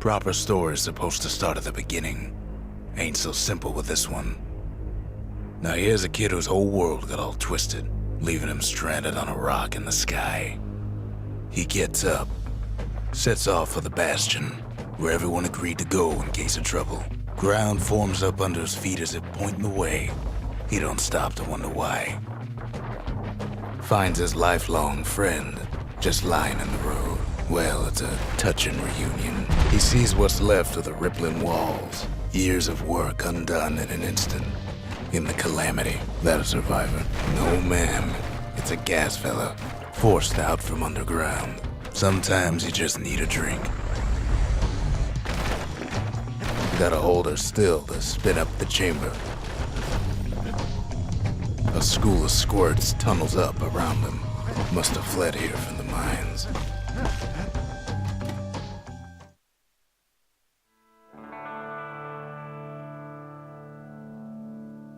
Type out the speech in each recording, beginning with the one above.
Proper story is supposed to start at the beginning. Ain't so simple with this one. Now here's a kid whose whole world got all twisted, leaving him stranded on a rock in the sky. He gets up, sets off for the Bastion, where everyone agreed to go in case of trouble. Ground forms up under his feet as if pointing the way. He don't stop to wonder why. Finds his lifelong friend, just lying in the road. Well, it's a touching reunion. He sees what's left of the rippling walls. Years of work undone in an instant. In the calamity, that a survivor? No, ma'am. It's a gas fella, forced out from underground. Sometimes you just need a drink. Gotta hold her still to spin up the chamber. A school of squirts tunnels up around him. Must have fled here from the mines.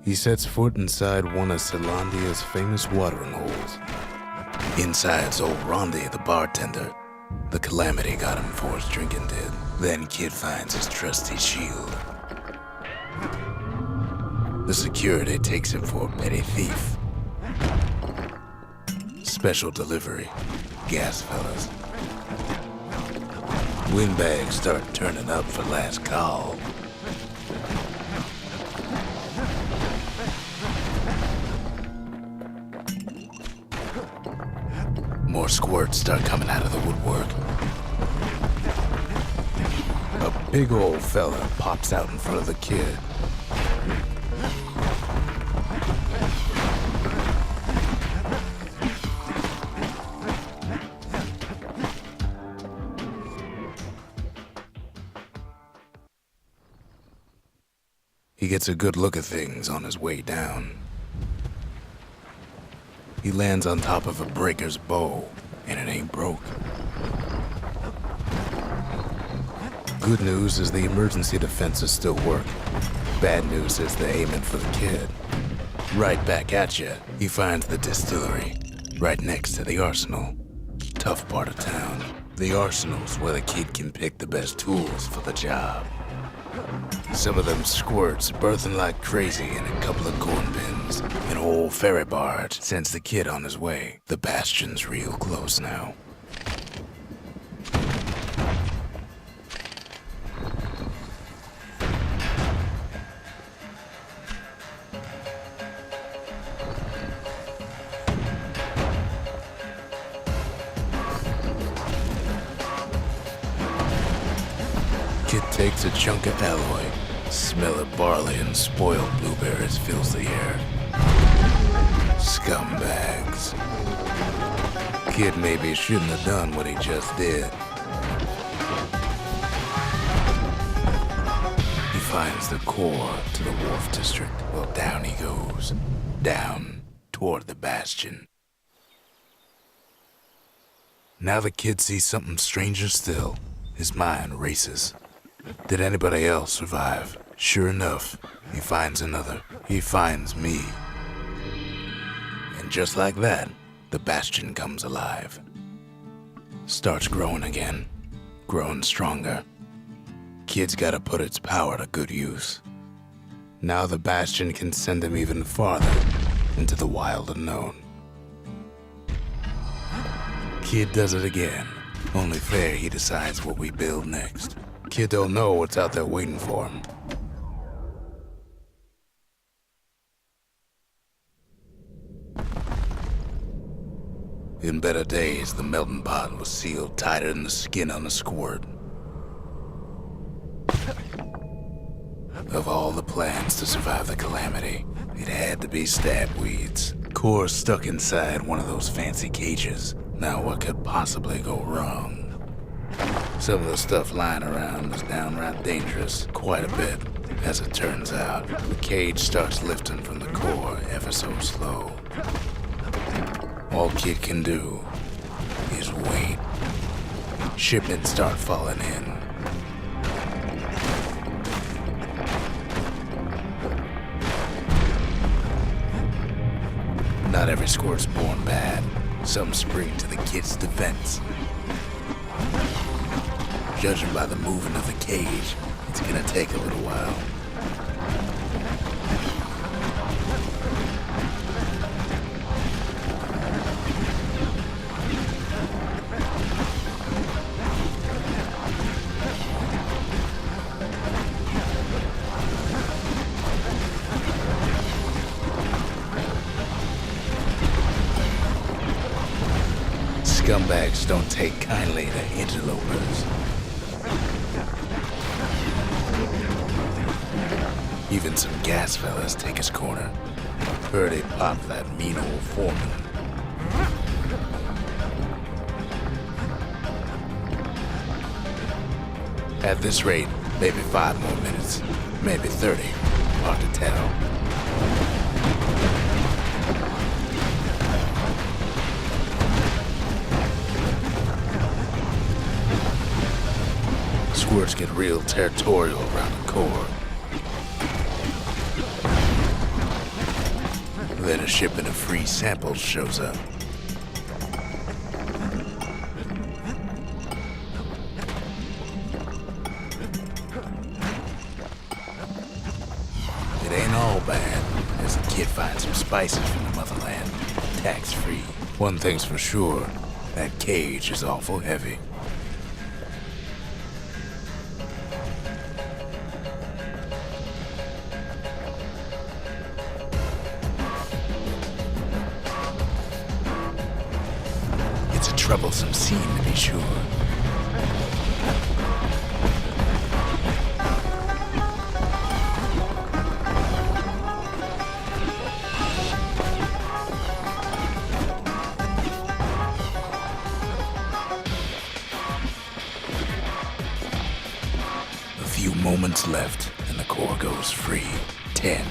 He sets foot inside one of Celandia's famous watering holes. Inside's old Rondi, the bartender. The calamity got him for his drinking did. Then Kid finds his trusty shield. The security takes him for a petty thief. Special delivery. Gas fellas. Windbags start turning up for last call. More squirts start coming out of the woodwork. A big old fella pops out in front of the kid. He gets a good look at things on his way down. He lands on top of a breaker's bow, and it ain't broke. Good news is the emergency defenses still work. Bad news is they're aiming for the kid. Right back at you, he finds the distillery, right next to the arsenal. Tough part of town. The arsenal's where the kid can pick the best tools for the job. Some of them squirts birthing like crazy in a couple of corn bins. An old ferry barge sends the kid on his way. The Bastion's real close now. Kid takes a chunk of alloy. Smell of barley and spoiled blueberries fills the air. Scumbags. Kid maybe shouldn't have done what he just did. He finds the core to the wharf district. Well, down he goes. Down toward the Bastion. Now the kid sees something stranger still. His mind races. Did anybody else survive? Sure enough, he finds another. He finds me. And just like that, the Bastion comes alive. Starts growing again. Growing stronger. Kid's gotta put its power to good use. Now the Bastion can send him even farther into the wild unknown. Kid does it again. Only fair he decides what we build next. Kid don't know what's out there waiting for him. In better days, the melting pot was sealed tighter than the skin on a squirt. Of all the plans to survive the calamity, it had to be stab weeds. Core stuck inside one of those fancy cages. Now what could possibly go wrong? Some of the stuff lying around was downright dangerous, quite a bit. As it turns out, the cage starts lifting from the core ever so slow. All Kid can do is wait. Shipments start falling in. Not every squirt's born bad. Some spring to the kid's defense. Judging by the movement of the cage, it's gonna take a little while. Scumbags don't take kindly to interlopers. Even some gas fellas take his corner. Heard he popped that mean old foreman. At this rate, maybe 5 more minutes, maybe 30. Hard to tell. Squirts get real territorial around the core. Then a shipment of free samples shows up. It ain't all bad, as the kid finds some spices from the motherland, tax-free. One thing's for sure, that cage is awful heavy. Troublesome scene, to be sure. A few moments left, and the core goes free. 10,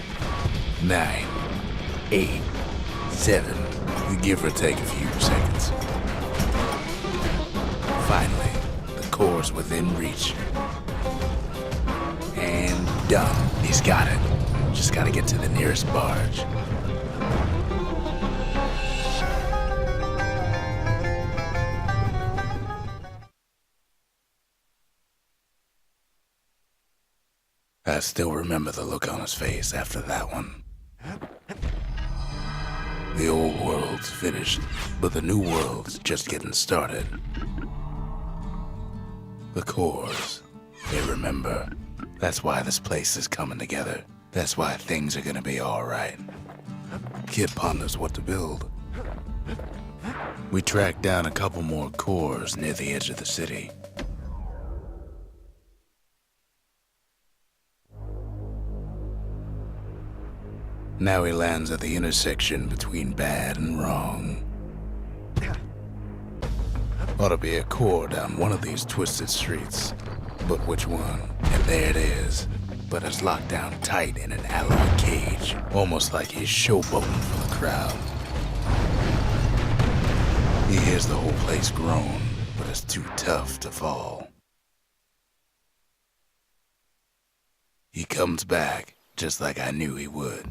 9, 8, 7. Give or take a few seconds. Finally, the core's within reach. And done. He's got it. Just gotta get to the nearest barge. I still remember the look on his face after that one. The old world's finished, but the new world's just getting started. The cores, they remember. That's why this place is coming together. That's why things are gonna be alright. Kid ponders what to build. We tracked down a couple more cores near the edge of the city. Now he lands at the intersection between bad and wrong. Ought to be a core down one of these twisted streets. But which one? And there it is. But it's locked down tight in an alloy cage. Almost like he's showboating for the crowd. He hears the whole place groan, but it's too tough to fall. He comes back, just like I knew he would.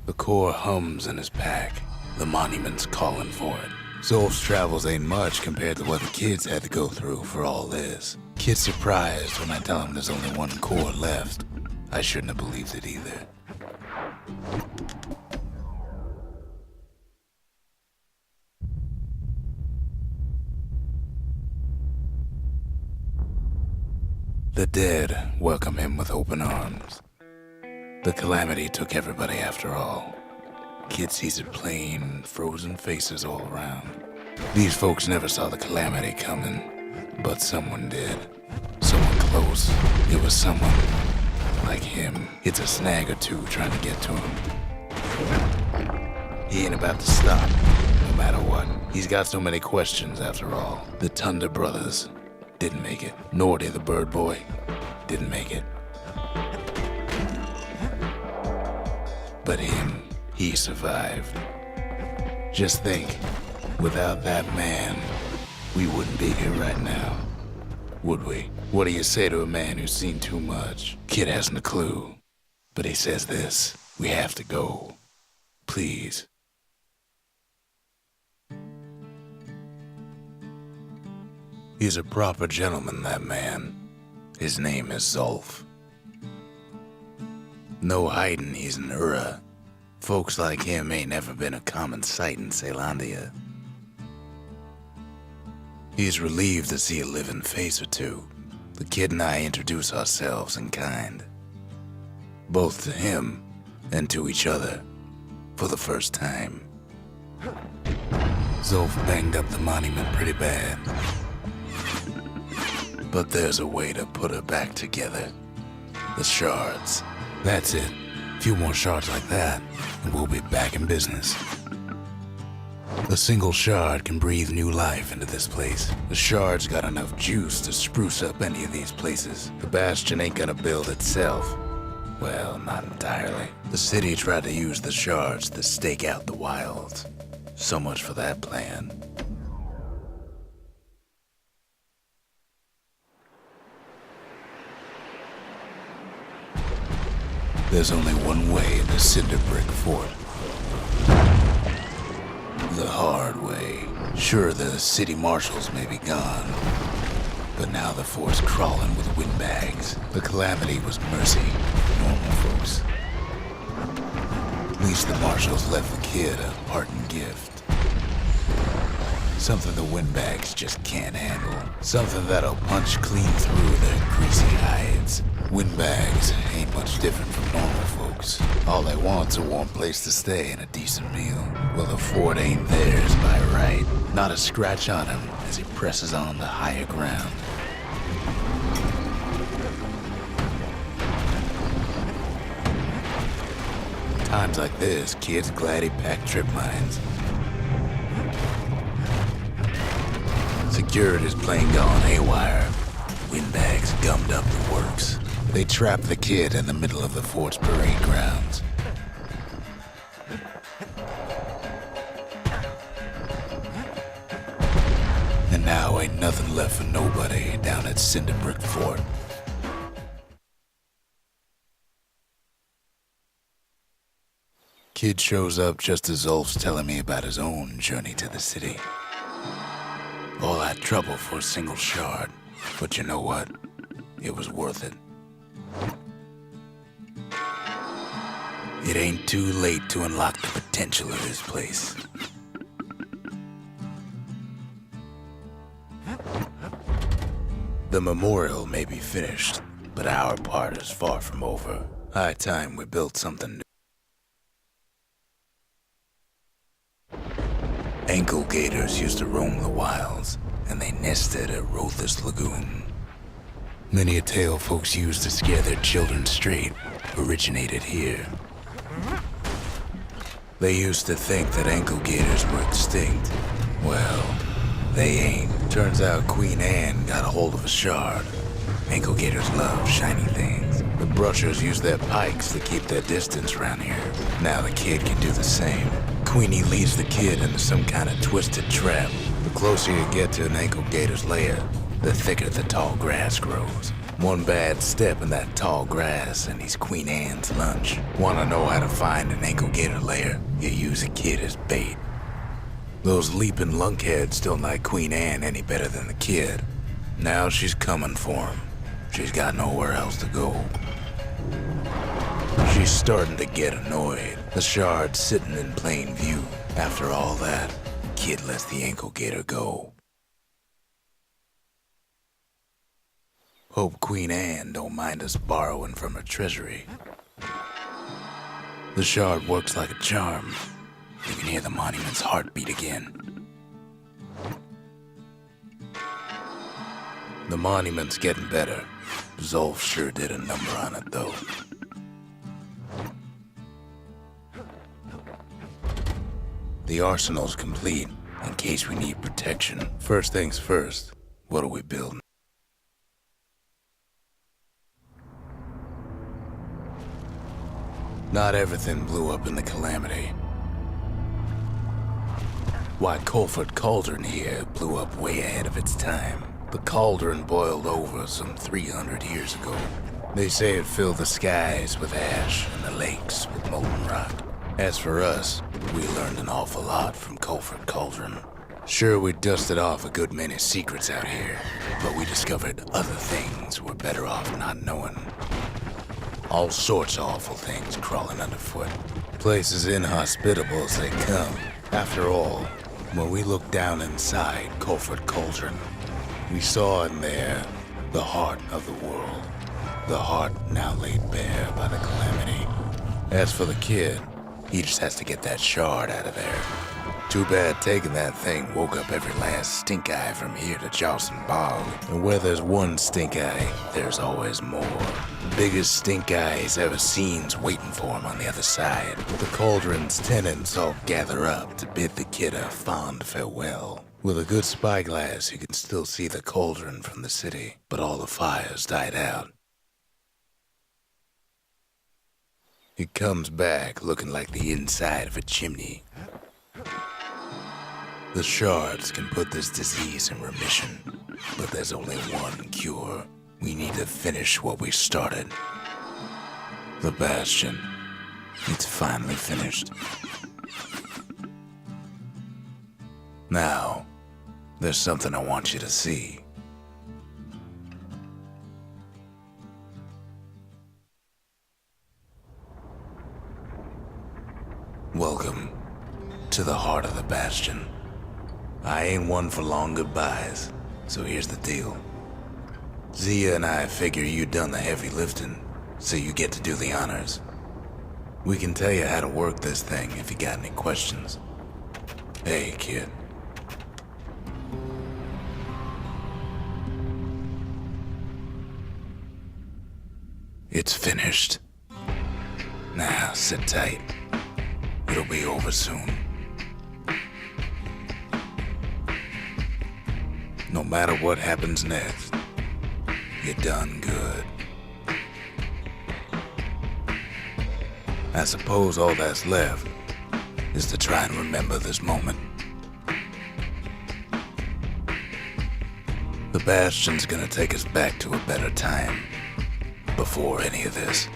The core hums in his pack. The monument's calling for it. Zolf's travels ain't much compared to what the kids had to go through for all this. Kid's surprised when I tell him there's only one core left. I shouldn't have believed it either. The dead welcome him with open arms. The calamity took everybody after all. Kid sees it plain, frozen faces all around. These folks never saw the calamity coming, but someone did. Someone close. It was someone like him. It's a snag or two trying to get to him. He ain't about to stop, no matter what. He's got so many questions after all. The Thunder brothers didn't make it. Nordy the bird boy didn't make it. But him, he survived. Just think, without that man, we wouldn't be here right now, would we? What do you say to a man who's seen too much? Kid hasn't a clue, but he says this: we have to go. Please. He's a proper gentleman, that man. His name is Zulf. No hiding he's an Ura. Folks like him ain't never been a common sight in Caelondia. He's relieved to see a living face or two. The kid and I introduce ourselves in kind. Both to him and to each other for the first time. Zulf banged up the monument pretty bad. But there's a way to put her back together. The shards. That's it. A few more shards like that, and we'll be back in business. A single shard can breathe new life into this place. The shard's got enough juice to spruce up any of these places. The Bastion ain't gonna build itself. Well, not entirely. The city tried to use the shards to stake out the wilds. So much for that plan. There's only one way into Cinderbrick Fort. The hard way. Sure, the city marshals may be gone, but now the fort's crawling with windbags. The calamity was mercy for normal folks. At least the marshals left the kid a parting gift. Something the windbags just can't handle. Something that'll punch clean through their greasy hides. Windbags ain't much different from normal folks. All they want's a warm place to stay and a decent meal. Well, the fort ain't theirs by right. Not a scratch on him as he presses on to higher ground. Times like this, kids glad he packed trip mines. Security's plain gone haywire. Windbags gummed up the works. They trapped the kid in the middle of the fort's parade grounds. And now ain't nothing left for nobody down at Cinderbrick Fort. Kid shows up just as Zulf's telling me about his own journey to the city. All that trouble for a single shard. But you know what? It was worth it. It ain't too late to unlock the potential of this place. The memorial may be finished, but our part is far from over. High time we built something new. Ankle gators used to roam the wilds, and they nested at Roathus Lagoon. Many a tale folks used to scare their children straight originated here. They used to think that ankle gators were extinct. Well, they ain't. Turns out Queen Anne got a hold of a shard. Ankle gators love shiny things. The brushers use their pikes to keep their distance around here. Now the kid can do the same. Queenie leads the kid into some kind of twisted trap. The closer you get to an ankle gator's lair, the thicker the tall grass grows. One bad step in that tall grass and he's Queen Anne's lunch. Wanna know how to find an ankle gator lair? You use a kid as bait. Those leaping lunkheads don't like Queen Anne any better than the kid. Now she's coming for him. She's got nowhere else to go. She's starting to get annoyed. The shard's sitting in plain view. After all that, kid lets the ankle gator go. Hope Queen Anne don't mind us borrowing from her treasury. The shard works like a charm. You can hear the monument's heartbeat again. The monument's getting better. Zulf sure did a number on it, though. The arsenal's complete, in case we need protection. First things first, what are we building? Not everything blew up in the calamity. Why, Colford Cauldron here blew up way ahead of its time. The cauldron boiled over some 300 years ago. They say it filled the skies with ash and the lakes with molten rock. As for us, we learned an awful lot from Colford Cauldron. Sure, we dusted off a good many secrets out here, but we discovered other things we're better off not knowing. All sorts of awful things crawling underfoot. Places inhospitable as they come. After all, when we looked down inside Colford Cauldron, we saw in there the heart of the world. The heart now laid bare by the calamity. As for the kid, he just has to get that shard out of there. Too bad taking that thing woke up every last stink eye from here to Charleston Bog. And where there's one stink eye, there's always more. Biggest stink eye he's ever seen's waiting for him on the other side. The cauldron's tenants all gather up to bid the kid a fond farewell. With a good spyglass, you can still see the cauldron from the city, but all the fires died out. It comes back looking like the inside of a chimney. The shards can put this disease in remission, but there's only one cure. We need to finish what we started. The Bastion. It's finally finished. Now, there's something I want you to see. Welcome to the heart of the Bastion. I ain't one for long goodbyes, so here's the deal. Zia and I figure you done the heavy lifting, so you get to do the honors. We can tell you how to work this thing if you got any questions. Hey, kid. It's finished. Now, sit tight. It'll be over soon. No matter what happens next, you're done good. I suppose all that's left is to try and remember this moment. The Bastion's gonna take us back to a better time before any of this.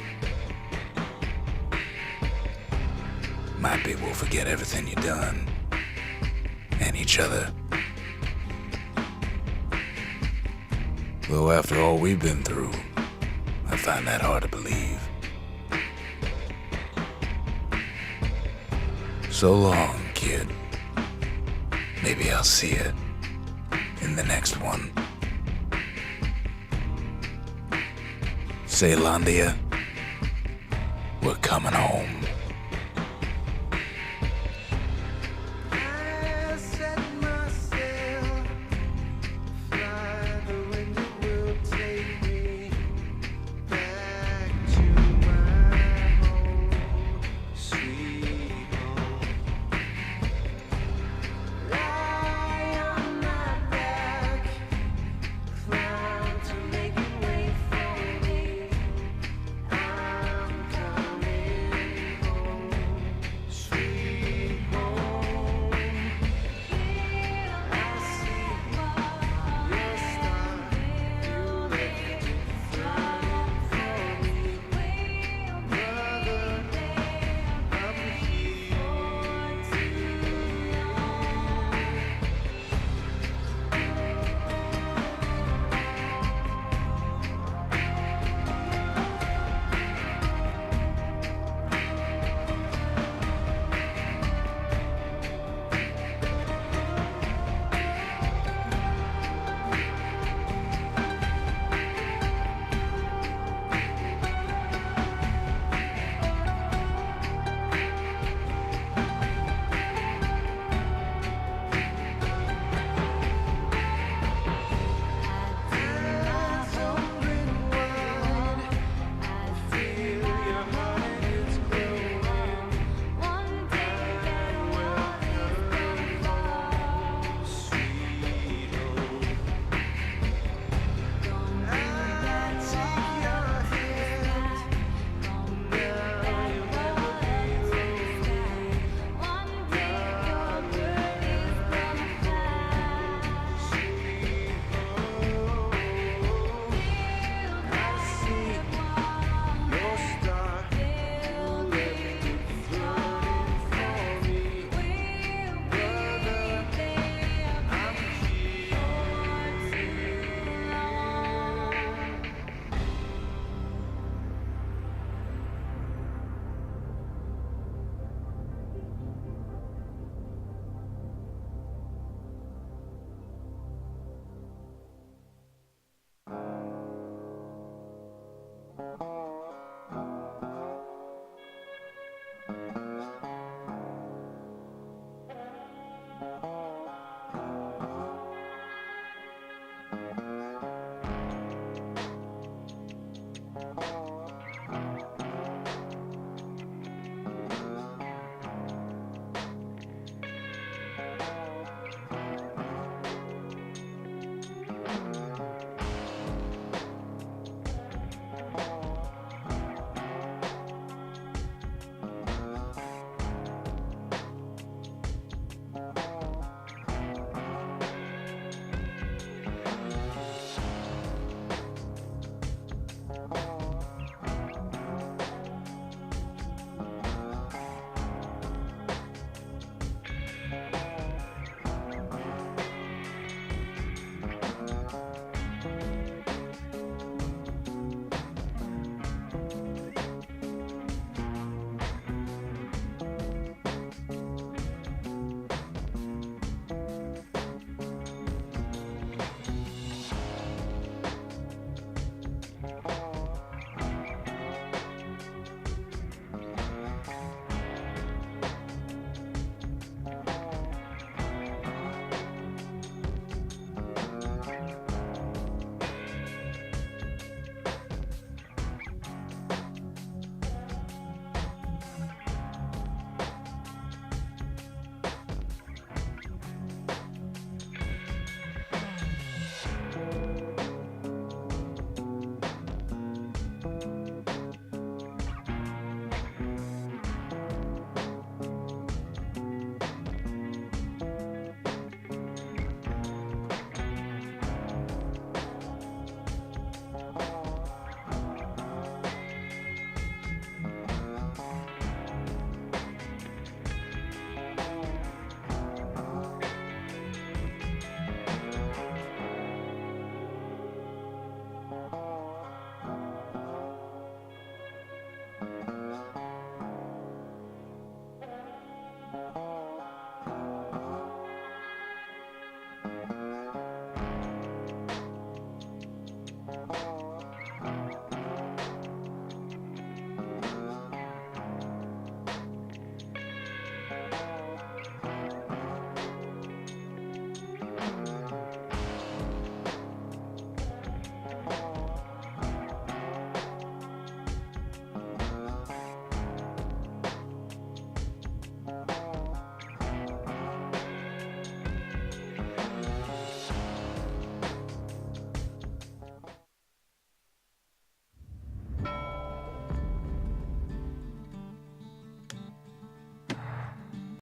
Might be we'll forget everything you've done and each other. Though after all we've been through, I find that hard to believe. So long, kid. Maybe I'll see you in the next one. Saylandia, we're coming home.